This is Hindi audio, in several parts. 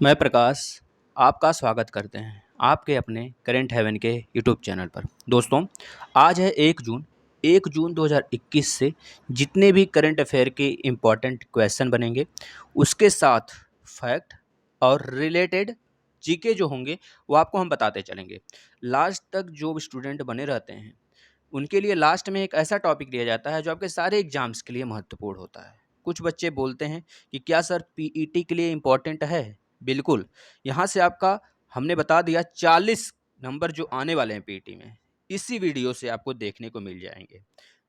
मैं प्रकाश आपका स्वागत करते हैं आपके अपने करेंट हेवन के यूट्यूब चैनल पर। दोस्तों, आज है 1 जून 2021 से जितने भी करंट अफेयर के इम्पॉर्टेंट क्वेश्चन बनेंगे उसके साथ फैक्ट और रिलेटेड जीके जो होंगे वो आपको हम बताते चलेंगे। लास्ट तक जो स्टूडेंट बने रहते हैं उनके लिए लास्ट में एक ऐसा टॉपिक दिया जाता है जो आपके सारे एग्जाम्स के लिए महत्वपूर्ण होता है। कुछ बच्चे बोलते हैं कि क्या सर पीईटी के लिए इम्पोर्टेंट है? बिल्कुल। यहाँ से आपका हमने बता दिया 40 नंबर जो आने वाले हैं पीईटी में, इसी वीडियो से आपको देखने को मिल जाएंगे।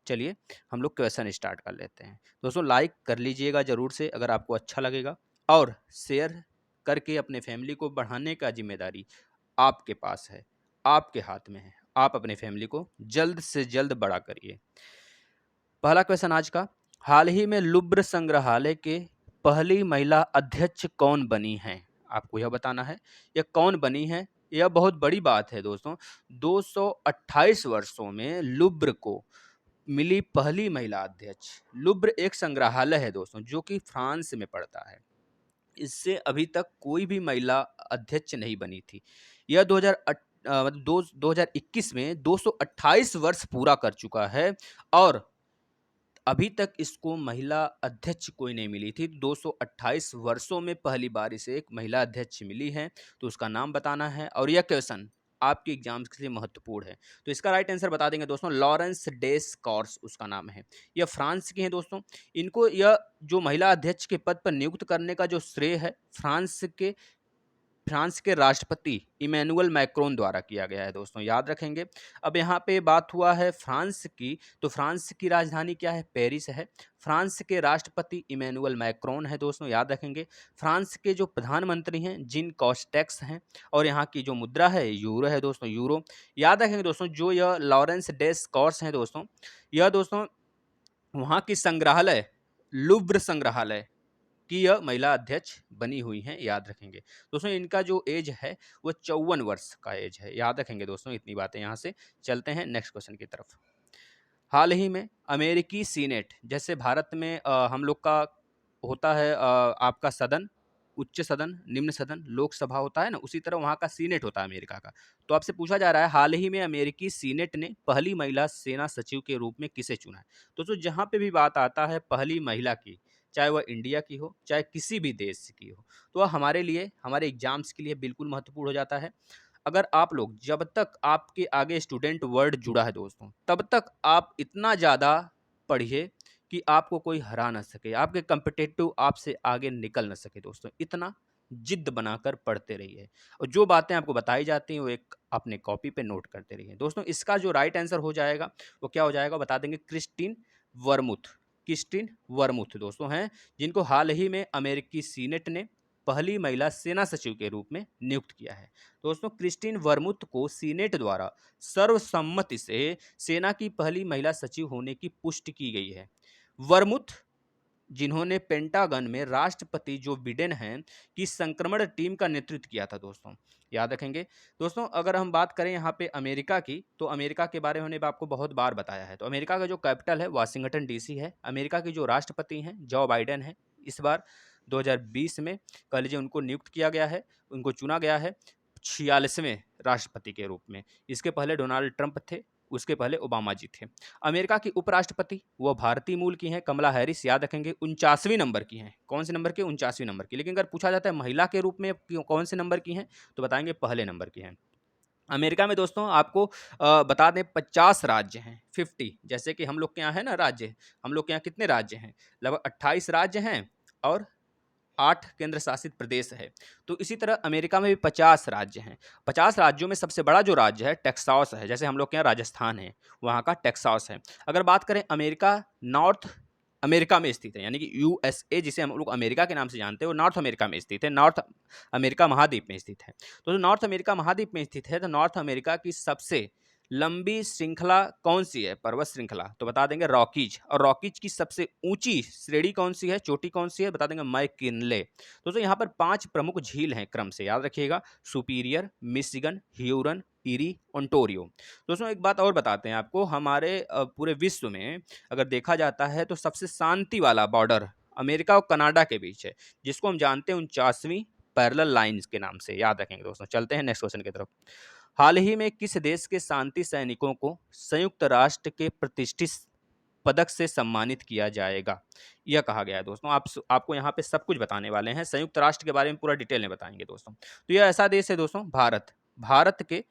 चलिए हम लोग क्वेश्चन स्टार्ट कर लेते हैं। दोस्तों, लाइक कर लीजिएगा ज़रूर से अगर आपको अच्छा लगेगा, और शेयर करके अपने फैमिली को बढ़ाने का जिम्मेदारी आपके पास है, आपके हाथ में है। आप अपने फैमिली को जल्द से जल्द बड़ा करिए। पहला क्वेश्चन आज का, हाल ही में लुब्र संग्रहालय के पहली महिला अध्यक्ष कौन बनी हैं? आपको यह बताना है यह कौन बनी है। यह बहुत बड़ी बात है दोस्तों। 228 वर्षों में लुब्र को मिली पहली महिला अध्यक्ष। लुब्र एक संग्रहालय है दोस्तों जो कि फ्रांस में पड़ता है। इससे अभी तक कोई भी महिला अध्यक्ष नहीं बनी थी। यह 2021 में 228 वर्ष पूरा कर चुका है और अभी तक इसको महिला अध्यक्ष कोई नहीं मिली थी। 228 वर्षों में पहली बार इसे एक महिला अध्यक्ष मिली है, तो उसका नाम बताना है। और यह क्वेश्चन आपके एग्जाम्स के लिए महत्वपूर्ण है, तो इसका राइट आंसर बता देंगे दोस्तों। लॉरेंस डेस कॉर्स उसका नाम है। यह फ्रांस की हैं दोस्तों। इनको यह जो महिला अध्यक्ष के पद पर नियुक्त करने का जो श्रेय है फ्रांस के राष्ट्रपति इमैनुअल मैक्रोन द्वारा किया गया है दोस्तों, याद रखेंगे। अब यहाँ पे बात हुआ है फ्रांस की, तो फ्रांस की राजधानी क्या है? पेरिस है। फ्रांस के राष्ट्रपति इमैनुअल मैक्रोन है दोस्तों, याद रखेंगे। फ्रांस के जो प्रधानमंत्री हैं जीन कॉस्टेक्स हैं, और यहाँ की जो मुद्रा है यूरो है दोस्तों, यूरो। याद रखेंगे दोस्तों, जो यह लॉरेंस डेस कॉर्स हैं दोस्तों, यह दोस्तों वहाँ की संग्रहालय लुब्र संग्रहालय कि यह महिला अध्यक्ष बनी हुई हैं, याद रखेंगे दोस्तों। इनका जो एज है वो 54 वर्ष का एज है, याद रखेंगे दोस्तों। इतनी बातें यहाँ से चलते हैं नेक्स्ट क्वेश्चन की तरफ। हाल ही में अमेरिकी सीनेट, जैसे भारत में हम लोग का होता है आपका सदन, उच्च सदन, निम्न सदन, लोकसभा होता है ना, उसी तरह वहाँ का सीनेट होता है अमेरिका का। तो आपसे पूछा जा रहा है हाल ही में अमेरिकी सीनेट ने पहली महिला सेना सचिव के रूप में किसे चुना है? दोस्तों, जहाँ पे भी बात आता है पहली महिला की, चाहे वह इंडिया की हो चाहे किसी भी देश की हो, तो वह हमारे लिए, हमारे एग्जाम्स के लिए बिल्कुल महत्वपूर्ण हो जाता है। अगर आप लोग, जब तक आपके आगे स्टूडेंट वर्ड जुड़ा है दोस्तों, तब तक आप इतना ज़्यादा पढ़िए कि आपको कोई हरा ना सके, आपके कॉम्पिटिटिव आपसे आगे निकल ना सके दोस्तों। इतना जिद बनाकर पढ़ते रहिए, और जो बातें आपको बताई जाती हैं वो एक अपने कॉपी पे नोट करते रहिए दोस्तों। इसका जो राइट आंसर हो जाएगा वो क्या हो जाएगा, बता देंगे। क्रिस्टीन वर्मुथ दोस्तों हैं, जिनको हाल ही में अमेरिकी सीनेट ने पहली महिला सेना सचिव के रूप में नियुक्त किया है दोस्तों। क्रिस्टीन वर्मुथ को सीनेट द्वारा सर्वसम्मति से सेना की पहली महिला सचिव होने की पुष्टि की गई है। वर्मुथ, जिन्होंने पेंटागन में राष्ट्रपति जो बिडेन हैं की संक्रमण टीम का नेतृत्व किया था दोस्तों, याद रखेंगे दोस्तों। अगर हम बात करें यहाँ पे अमेरिका की, तो अमेरिका के बारे में हमने आपको बहुत बार बताया है। तो अमेरिका का जो कैपिटल है वाशिंगटन डीसी है। अमेरिका के जो राष्ट्रपति हैं जो बाइडेन है। इस बार 2020 में कह लीजिए उनको नियुक्त किया गया है, उनको चुना गया है 46वें राष्ट्रपति के रूप में। इसके पहले डोनाल्ड ट्रंप थे, उसके पहले ओबामा जी थे। अमेरिका की उपराष्ट्रपति वो भारतीय मूल की हैं, कमला हैरिस, याद रखेंगे। 49वीं नंबर की हैं। कौन से नंबर की? 49वीं नंबर की। लेकिन अगर पूछा जाता है महिला के रूप में कौन से नंबर की हैं, तो बताएंगे पहले नंबर की हैं। अमेरिका में दोस्तों आपको बता दें 50 राज्य हैं, 50। जैसे कि हम लोग के यहाँ है ना राज्य, हम लोग के यहाँ कितने राज्य हैं? लगभग 28 राज्य हैं और 8 केंद्र शासित प्रदेश है। तो इसी तरह अमेरिका में भी 50 राज्य हैं। 50 राज्यों में सबसे बड़ा जो राज्य है टेक्सास है। जैसे हम लोग के यहाँ राजस्थान है, वहाँ का टेक्सास है। अगर बात करें अमेरिका नॉर्थ अमेरिका में स्थित है, यानी कि यूएसए जिसे हम लोग अमेरिका के नाम से जानते हैं, वो नॉर्थ अमेरिका में स्थित है, नॉर्थ अमेरिका महाद्वीप में स्थित है। तो जो नॉर्थ अमेरिका महाद्वीप में स्थित है, तो नॉर्थ अमेरिका की सबसे लंबी श्रृंखला कौन सी है? पर्वत श्रृंखला, तो बता देंगे रॉकीज। और रॉकीज की सबसे ऊंची श्रेणी कौन सी है, चोटी कौन सी है? बता देंगे मैकिनले। दोस्तों यहाँ पर 5 प्रमुख झील हैं, क्रम से याद रखिएगा। Superior, Michigan, Hurun, eri, Ontario. दोस्तों एक बात और बताते हैं आपको, हमारे पूरे विश्व में अगर देखा जाता है तो सबसे शांति वाला बॉर्डर अमेरिका और कनाडा के बीच है, जिसको हम जानते हैं 49वीं पैरेलल लाइंस के नाम से, याद रखेंगे दोस्तों। चलते हैं नेक्स्ट क्वेश्चन की तरफ। हाल ही में किस देश के शांति सैनिकों को संयुक्त राष्ट्र के प्रतिष्ठित पदक से सम्मानित किया जाएगा, यह कहा गया है दोस्तों। आपको यहाँ पे सब कुछ बताने वाले हैं, संयुक्त राष्ट्र के बारे में पूरा डिटेल में बताएंगे दोस्तों। तो यह ऐसा देश है दोस्तों, भारत के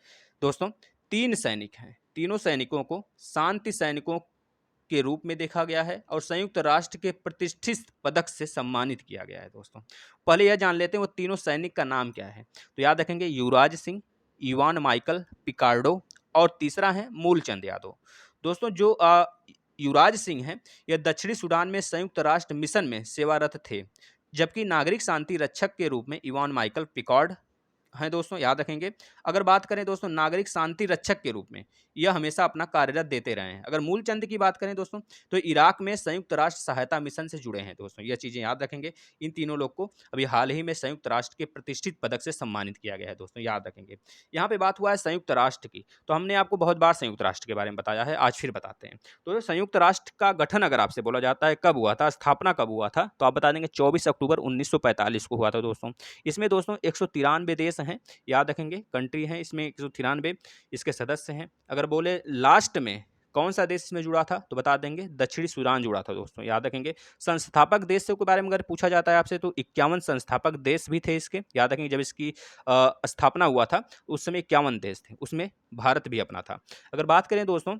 दोस्तों 3 सैनिक हैं, तीनों सैनिकों को शांति सैनिकों के रूप में देखा गया है और संयुक्त राष्ट्र के प्रतिष्ठित पदक से सम्मानित किया गया है दोस्तों। पहले यह जान लेते हैं वो तीनों सैनिक का नाम क्या है। तो याद रखेंगे युवराज सिंह, इवान माइकल पिकार्डो और तीसरा है मूलचंद यादव। दोस्तों जो युवराज सिंह हैं यह दक्षिणी सूडान में संयुक्त राष्ट्र मिशन में सेवारत थे, जबकि नागरिक शांति रक्षक के रूप में इवान माइकल पिकार्ड हैं दोस्तों, याद रखेंगे। अगर बात करें दोस्तों नागरिक शांति रक्षक के रूप में, यह हमेशा अपना कार्यरत देते रहे हैं। अगर मूलचंद की बात करें दोस्तों तो इराक में संयुक्त राष्ट्र सहायता मिशन से जुड़े हैं दोस्तों, यह चीज़ें याद रखेंगे। इन तीनों लोग को अभी हाल ही में संयुक्त राष्ट्र के प्रतिष्ठित पदक से सम्मानित किया गया है दोस्तों, याद रखेंगे। यहाँ पे बात हुआ है संयुक्त राष्ट्र की, तो हमने आपको बहुत बार संयुक्त राष्ट्र के बारे में बताया है, आज फिर बताते हैं। तो संयुक्त राष्ट्र का गठन अगर आपसे बोला जाता है कब हुआ था, स्थापना कब हुआ था, तो आप बता देंगे 24 अक्टूबर 1945 को हुआ था दोस्तों। इसमें दोस्तों 193 देश हैं, याद रखेंगे, कंट्री हैं इसमें 193 इसके सदस्य हैं। अगर बोले लास्ट में कौन सा देश इसमें जुड़ा था, तो बता देंगे दक्षिणी सूडान जुड़ा था दोस्तों, याद रखेंगे। संस्थापक देश के बारे में अगर पूछा जाता है आपसे तो 51 संस्थापक देश भी थे इसके, याद रखेंगे। जब इसकी स्थापना हुआ था उस समय 51 देश थे, उसमें भारत भी अपना था। अगर बात करें दोस्तों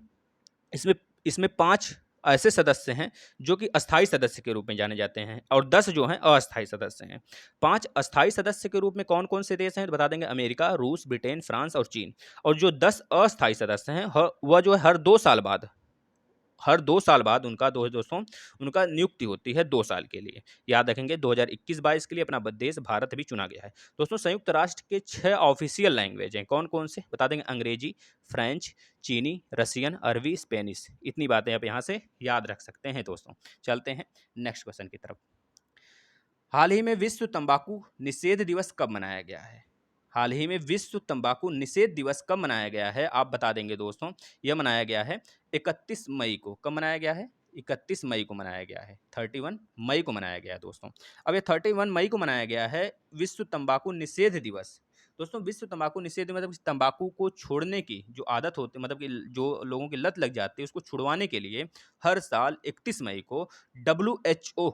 इसमें 5 ऐसे सदस्य हैं जो कि अस्थायी सदस्य के रूप में जाने जाते हैं और 10 जो हैं अस्थायी सदस्य हैं। 5 अस्थायी सदस्य के रूप में कौन कौन से देश हैं, तो बता देंगे अमेरिका, रूस, ब्रिटेन, फ्रांस और चीन। और जो 10 अस्थायी सदस्य हैं वह जो है हर 2 साल बाद उनका दोस्तों उनका नियुक्ति होती है 2 साल के लिए, याद रखेंगे। 2021-22 के लिए अपना देश भारत भी चुना गया है दोस्तों। संयुक्त राष्ट्र के 6 ऑफिशियल लैंग्वेज हैं, कौन कौन से बता देंगे, अंग्रेजी, फ्रेंच, चीनी, रशियन, अरबी, स्पेनिश। इतनी बातें आप यहाँ से याद रख सकते हैं दोस्तों। चलते हैं नेक्स्ट क्वेश्चन की तरफ। हाल ही में विश्व तंबाकू निषेध दिवस कब मनाया गया है, हाल ही में विश्व तंबाकू निषेध दिवस कब मनाया गया है, आप बता देंगे दोस्तों। यह मनाया गया है 31 मई को। कब मनाया गया है, 31 मई को मनाया गया है, 31 मई को मनाया गया है दोस्तों। अब ये 31 मई को मनाया गया है विश्व तंबाकू निषेध दिवस। दोस्तों विश्व तंबाकू निषेध मतलब तंबाकू को छोड़ने की जो आदत होती है, मतलब कि जो लोगों की लत लग जाती है उसको छुड़वाने के लिए हर साल 31 मई को WHO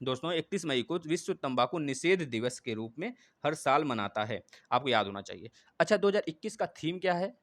दोस्तों 31 मई को विश्व तंबाकू निषेध दिवस के रूप में हर साल मनाता है, आपको याद होना चाहिए। अच्छा 2021 का थीम क्या है,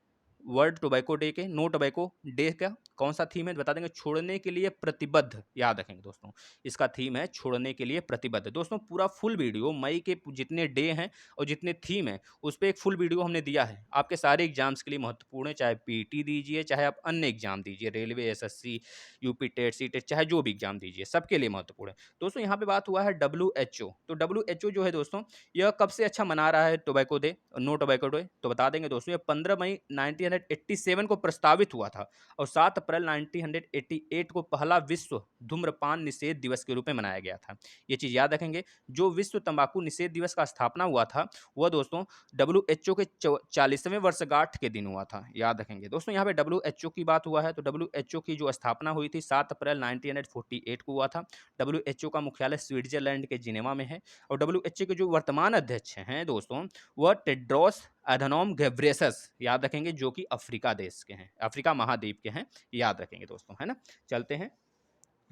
वर्ल्ड टोबैको डे के, नो टोबैको डे का कौन सा थीम है, बता देंगे छोड़ने के लिए प्रतिबद्ध, याद रखेंगे दोस्तों। इसका थीम है छोड़ने के लिए प्रतिबद्ध। दोस्तों पूरा फुल वीडियो मई के जितने डे हैं और जितने थीम है उस पर एक फुल वीडियो हमने दिया है, आपके सारे एग्जाम्स के लिए महत्वपूर्ण है, चाहे पीटी दीजिए चाहे आप अन्य एग्जाम दीजिए, railway, SSC, UP TET, C TET, चाहे जो भी एग्जाम दीजिए सबके लिए महत्वपूर्ण है दोस्तों। यहाँ पे बात हुआ है WHO। तो WHO जो है दोस्तों यह कब से अच्छा मना रहा है tobacco day, no tobacco day, तो बता देंगे दोस्तों ये 15 मई 1987 को प्रस्तावित हुआ था और 7 अप्रैल 1988 को पहला विश्व धूम्रपान निषेध दिवस के रूप में मनाया गया था। ये चीज़ याद रखेंगे। जो विश्व तंबाकू निषेध दिवस का स्थापना हुआ था वह दोस्तों WHO के 40वें वर्षगांठ के दिन हुआ था, याद रखेंगे दोस्तों। यहाँ पे WHO की बात हुआ है तो WHO की जो स्थापना हुई थी 7 अप्रैल 1948 को हुआ था। WHO का मुख्यालय स्विट्जरलैंड के जिनेवा में है और WHO के जो वर्तमान अध्यक्ष हैं दोस्तों वह टेड्रोस एधनोम घेब्रेयेसस, याद रखेंगे, जो कि अफ्रीका देश के हैं, अफ्रीका महाद्वीप के हैं, याद रखेंगे दोस्तों, है ना। चलते हैं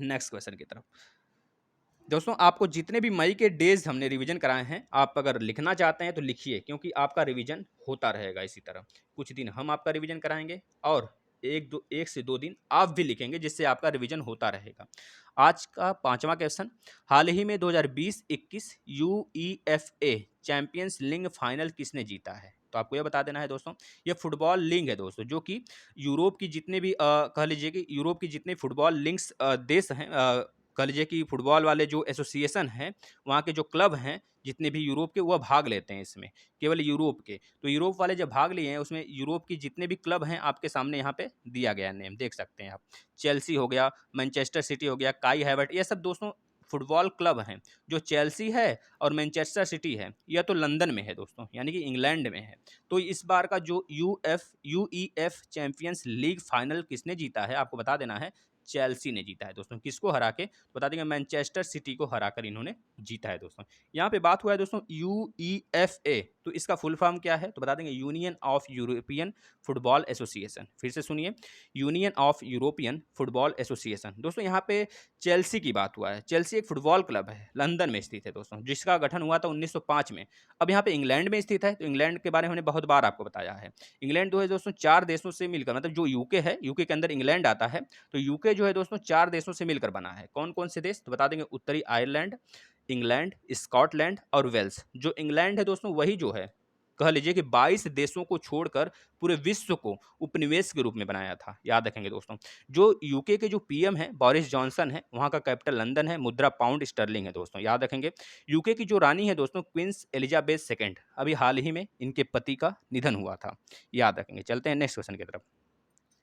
नेक्स्ट क्वेश्चन की तरफ। दोस्तों आपको जितने भी मई के डेज हमने रिवीजन कराए हैं, आप अगर लिखना चाहते हैं तो लिखिए, क्योंकि आपका रिवीजन होता रहेगा इसी तरह। कुछ दिन हम आपका रिवीजन कराएंगे और एक से दो दिन आप भी लिखेंगे, जिससे आपका रिवीजन होता रहेगा। आज का 5वां क्वेश्चन, हाल ही में 2020-21 UEFA चैंपियंस लीग फाइनल किसने जीता है, तो आपको यह बता देना है दोस्तों। ये फुटबॉल लीग है दोस्तों, जो कि यूरोप की जितने भी कह लीजिए कि यूरोप की जितने फुटबॉल लीग्स देश हैं, कह लीजिए कि फुटबॉल वाले जो एसोसिएशन हैं, वहाँ के जो क्लब हैं जितने भी यूरोप के, वह भाग लेते हैं इसमें, केवल यूरोप के। तो यूरोप वाले जब भाग लिए हैं उसमें यूरोप की जितने भी क्लब हैं आपके सामने यहाँ पे दिया गया नेम, देख सकते हैं आप। चेल्सी हो गया, मैनचेस्टर सिटी हो गया, काई हैवर्ट, ये सब दोस्तों फुटबॉल क्लब हैं। जो चेल्सी है और मैनचेस्टर सिटी है यह तो लंदन में है दोस्तों, यानी कि इंग्लैंड में है। तो इस बार का जो यूईएफ चैंपियंस लीग फाइनल किसने जीता है, आपको बता देना है चेल्सी ने जीता है दोस्तों। किसको हरा के? तो बता देंगे मैनचेस्टर सिटी को हराकर इन्होंने जीता है दोस्तों। यहाँ पे बात हुआ है दोस्तों यूईएफए, तो इसका फुल फॉर्म क्या है? तो बता देंगे union of European football association. फिर से सुनिए, union of European football association. दोस्तों यहाँ पे चेल्सी की बात हुआ है। चेल्सी एक फुटबॉल क्लब है, लंदन में स्थित है दोस्तों, जिसका गठन हुआ था 1905 में। अब यहाँ पे इंग्लैंड में स्थित है, तो इंग्लैंड के बारे में हमने बहुत बार आपको बताया है। इंग्लैंड जो है दोस्तों 4 देशों से मिलकर, मतलब जो यूके है, यूके के अंदर इंग्लैंड आता है, तो यूके जो है दोस्तों 4 देशों से मिलकर बना है। कौन कौन से देश? तो बता देंगे उत्तरी आयरलैंड, इंग्लैंड, स्कॉटलैंड और वेल्स। जो इंग्लैंड है दोस्तों वही जो है, कह लीजिए कि 22 देशों को छोड़कर पूरे विश्व को उपनिवेश के रूप में बनाया था। याद रखेंगे दोस्तों। जो यूके के जो पीएम है बोरिस जॉनसन है, वहाँ का कैपिटल लंदन है, मुद्रा पाउंड स्टर्लिंग है दोस्तों, याद रखेंगे। यूके की जो रानी है दोस्तों क्वींस एलिजाबेथ सेकेंड, अभी हाल ही में इनके पति का निधन हुआ था, याद रखेंगे। चलते हैं नेक्स्ट क्वेश्चन की तरफ।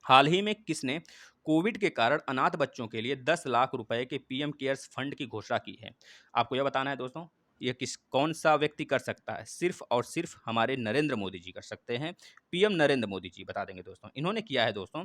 हाल ही में किसने कोविड के कारण अनाथ बच्चों के लिए 10 लाख रुपए के पीएम केयर्स फंड की घोषणा की है? आपको यह बताना है दोस्तों, ये कौन सा व्यक्ति कर सकता है? सिर्फ और सिर्फ हमारे नरेंद्र मोदी जी कर सकते हैं। पीएम नरेंद्र मोदी जी, बता देंगे दोस्तों। इन्होंने किया है दोस्तों,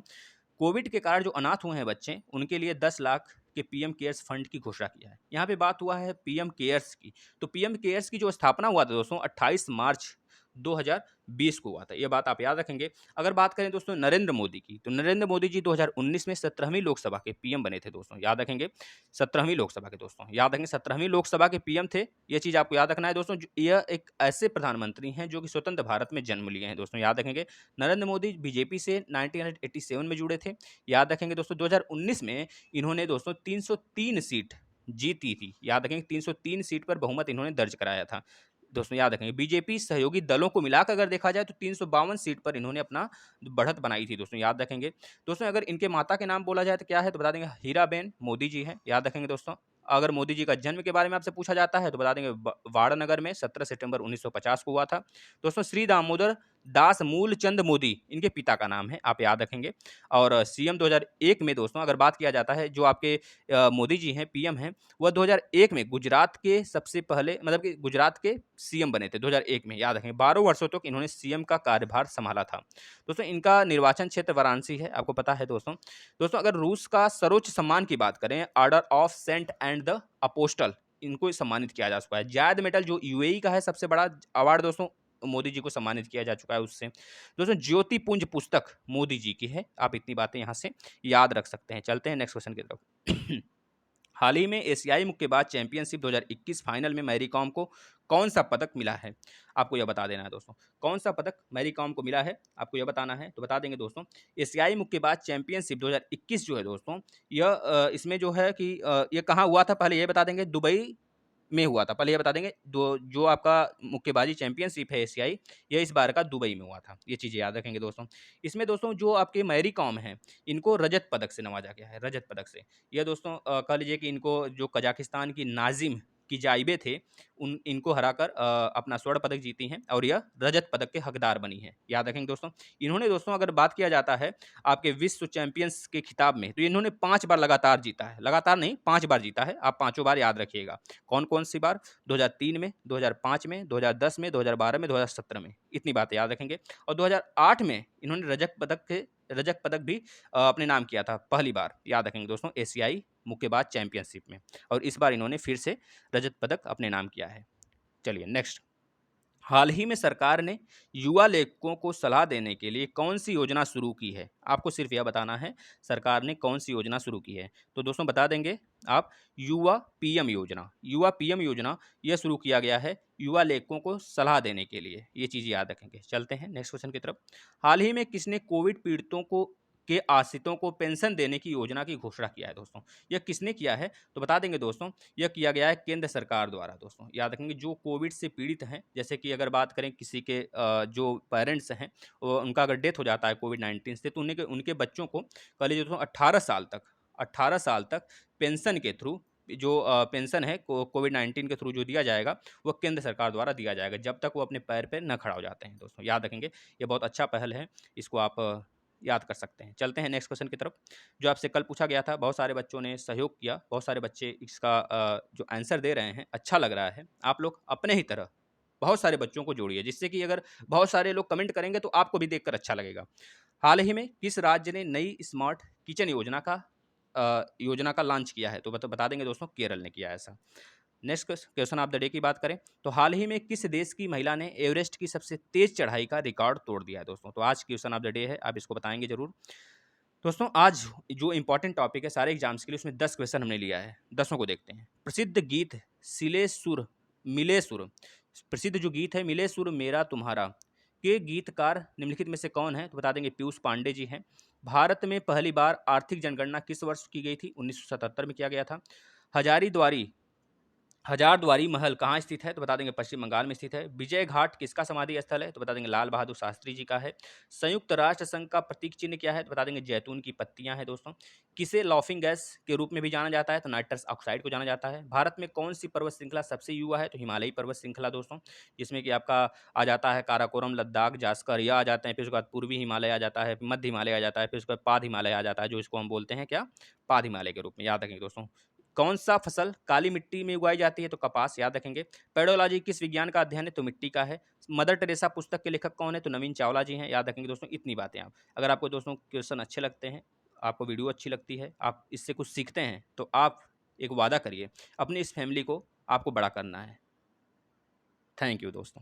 कोविड के कारण जो अनाथ हुए हैं बच्चे, उनके लिए 10 लाख के पीएम केयर्स फंड की घोषणा किया है। यहाँ पे बात हुआ है पीएम केयर्स की। तो पीएम केयर्स की जो स्थापना हुआ था दोस्तों 28 मार्च 2020 को हुआ था। ये बात आप याद रखेंगे। अगर बात करें दोस्तों नरेंद्र मोदी की, तो नरेंद्र मोदी जी 2019 में 17वीं लोकसभा के पीएम बने थे दोस्तों, याद रखेंगे। 17वीं लोकसभा के दोस्तों, याद रखेंगे 17वीं लोकसभा के पीएम थे। ये चीज़ आपको याद रखना है दोस्तों। यह एक ऐसे प्रधानमंत्री हैं जो कि स्वतंत्र भारत में जन्म लिए हैं दोस्तों, याद रखेंगे। नरेंद्र मोदी बीजेपी से 1987 में जुड़े थे, याद रखेंगे दोस्तों। 2019 में इन्होंने दोस्तों 303 सीट जीती थी, याद रखेंगे। 303 सीट पर बहुमत इन्होंने दर्ज कराया था दोस्तों, याद रखेंगे। बीजेपी सहयोगी दलों को मिलाकर अगर देखा जाए तो 352 सीट पर इन्होंने अपना बढ़त बनाई थी दोस्तों, याद रखेंगे। दोस्तों अगर इनके माता के नाम बोला जाए तो क्या है? तो बता देंगे हीराबेन मोदी जी हैं, याद रखेंगे दोस्तों। अगर मोदी जी का जन्म के बारे में आपसे पूछा जाता है तो बता देंगे वाड़नगर में 17 सितंबर 1950 को हुआ था दोस्तों। श्री दामोदर दास मूलचंद मोदी इनके पिता का नाम है, आप याद रखेंगे। और सीएम 2001 में दोस्तों अगर बात किया जाता है, जो आपके मोदी जी हैं, पीएम हैं, वह 2001 में गुजरात के सबसे पहले, मतलब कि गुजरात के सीएम बने थे 2001 में, याद रखेंगे। 12 वर्षों तक इन्होंने सीएम का कार्यभार संभाला था दोस्तों। इनका निर्वाचन क्षेत्र वाराणसी है, आपको पता है दोस्तों। दोस्तों अगर रूस का सर्वोच्च सम्मान की बात करें, Order of Saint Andrew the Apostle, इनको सम्मानित किया जा चुका है। जायद मेडल जो यूएई का है सबसे बड़ा अवार्ड दोस्तों, मोदी जी को सम्मानित किया जा चुका है उससे दोस्तों। ज्योति पुंज पुस्तक मोदी जी की है, आप इतनी बातें यहाँ से याद रख सकते हैं। चलते हैं नेक्स्ट क्वेश्चन की तरफ। हाल ही में एशियाई मुक्केबाज चैंपियनशिप 2021 फाइनल में मैरी कॉम को कौन सा पदक मिला है? आपको यह बता देना है दोस्तों। कौन सा पदक मैरी कॉम को मिला है, आपको यह बताना है। तो बता देंगे दोस्तों, एशियाई मुक्केबाज चैंपियनशिप 2021 जो है दोस्तों, यह इसमें जो है कि ये कहाँ हुआ था, पहले ये बता देंगे। दुबई में हुआ था, पहले ये बता देंगे। जो आपका मुक्केबाजी चैंपियनशिप है एशियाई, यह इस बार का दुबई में हुआ था। ये चीज़ें याद रखेंगे दोस्तों। इसमें दोस्तों जो आपके मैरी कॉम हैं, इनको रजत पदक से नवाजा गया है, रजत पदक से। यह दोस्तों कह लीजिए कि इनको जो कजाकिस्तान की नाजिम की जाइबे थे, इनको हराकर अपना स्वर्ण पदक जीती हैं और यह रजत पदक के हकदार बनी हैं, याद रखेंगे दोस्तों। इन्होंने दोस्तों अगर बात किया जाता है आपके विश्व चैंपियंस के खिताब में, तो इन्होंने 5 बार लगातार जीता है, लगातार नहीं 5 बार जीता है। आप 5 बार याद रखिएगा। कौन कौन सी बार? 2003 में, 2005 में, 2010 में, 2012 में, 2017 में, इतनी बातें याद रखेंगे। और 2008 में इन्होंने रजत पदक भी अपने नाम किया था पहली बार, याद रखेंगे दोस्तों, एशियाई मुक्केबाज चैंपियनशिप में। और इस बार इन्होंने फिर से रजत पदक अपने नाम किया है। चलिए नेक्स्ट। हाल ही में सरकार ने युवा लेखकों को सलाह देने के लिए कौन सी योजना शुरू की है? आपको सिर्फ यह बताना है सरकार ने कौन सी योजना शुरू की है। तो दोस्तों बता देंगे आप, युवा पीएम योजना। युवा पीएम योजना यह शुरू किया गया है युवा लेखकों को सलाह देने के लिए, ये चीज़ याद रखेंगे। चलते हैं नेक्स्ट क्वेश्चन की तरफ। हाल ही में किसने कोविड पीड़ितों को के आश्रितों को पेंशन देने की योजना की घोषणा किया है दोस्तों? यह किसने किया है? तो बता देंगे दोस्तों, यह किया गया है केंद्र सरकार द्वारा दोस्तों, याद रखेंगे। जो कोविड से पीड़ित हैं, जैसे कि अगर बात करें किसी के जो पेरेंट्स हैं, उनका अगर डेथ हो जाता है कोविड-19 से, तो उनके बच्चों को कह लीजिए दोस्तों 18 साल तक पेंशन के थ्रू जो पेंशन है कोविड-19 के थ्रू जो दिया जाएगा, वो केंद्र सरकार द्वारा दिया जाएगा, जब तक वो अपने पैर पे न खड़ा हो जाते हैं दोस्तों, याद रखेंगे। ये बहुत अच्छा पहल है, इसको आप याद कर सकते हैं। चलते हैं नेक्स्ट क्वेश्चन की तरफ, जो आपसे कल पूछा गया था। बहुत सारे बच्चों ने सहयोग किया, बहुत सारे बच्चे इसका जो आंसर दे रहे हैं अच्छा लग रहा है। आप लोग अपने ही तरह बहुत सारे बच्चों को जोड़िए, जिससे कि अगर बहुत सारे लोग कमेंट करेंगे तो आपको भी देखकर अच्छा लगेगा। हाल ही में किस राज्य ने नई स्मार्ट किचन योजना का योजना का लॉन्च किया है? तो बता देंगे दोस्तों, केरल ने किया है ऐसा। Next question of the day की बात करें तो हाल ही में किस देश की महिला ने एवरेस्ट की सबसे तेज चढ़ाई का रिकॉर्ड तोड़ दिया है दोस्तों? तो आज क्वेश्चन ऑफ द डे है, आप इसको बताएंगे जरूर। दोस्तों आज जो इंपॉर्टेंट टॉपिक है सारे एग्जाम्स के लिए, उसमें 10 क्वेश्चन हमने लिया है, 10 को देखते हैं। प्रसिद्ध गीत सिले सुर मिले सुर, प्रसिद्ध जो गीत है मिले सुर मेरा तुम्हारा के गीतकार निम्नलिखित में से कौन है? तो बता देंगे पीयूष पांडे जी हैं। भारत में पहली बार आर्थिक जनगणना किस वर्ष की गई थी? 1977 में किया गया था। हजारीद्वारी हजारद्वारी महल कहाँ स्थित है? तो बता देंगे पश्चिम बंगाल में स्थित है। विजय घाट किसका समाधि स्थल है? तो बता देंगे लाल बहादुर शास्त्री जी का है। संयुक्त राष्ट्र संघ का प्रतीक चिन्ह क्या है? तो बता देंगे जैतून की पत्तियां हैं दोस्तों। किसे लॉफिंग गैस के रूप में भी जाना जाता है? तो नाइट्रस ऑक्साइड को जाना जाता है। भारत में कौन सी पर्वत श्रृंखला सबसे युवा है? तो हिमालयी पर्वत श्रृंखला दोस्तों, जिसमें कि आपका आ जाता है काराकोरम, लद्दाख, जास्कर, यह आ जाते हैं। फिर उसके बाद पूर्वी हिमालय आ जाता है, मध्य हिमालय आ जाता है, फिर उसके बाद पाद हिमालय आ जाता है, जो इसको हम बोलते हैं क्या? पाद हिमालय के रूप में। याद रखेंगे दोस्तों। कौन सा फसल काली मिट्टी में उगाई जाती है? तो कपास, याद रखेंगे। पेडोलॉजी किस विज्ञान का अध्ययन है? तो मिट्टी का है। मदर टेरेसा पुस्तक के लेखक कौन है? तो नवीन चावला जी हैं, याद रखेंगे दोस्तों। इतनी बातें आप, अगर आपको दोस्तों क्वेश्चन अच्छे लगते हैं, आपको वीडियो अच्छी लगती है, आप इससे कुछ सीखते हैं, तो आप एक वादा करिए, अपनी इस फैमिली को आपको बड़ा करना है। थैंक यू दोस्तों।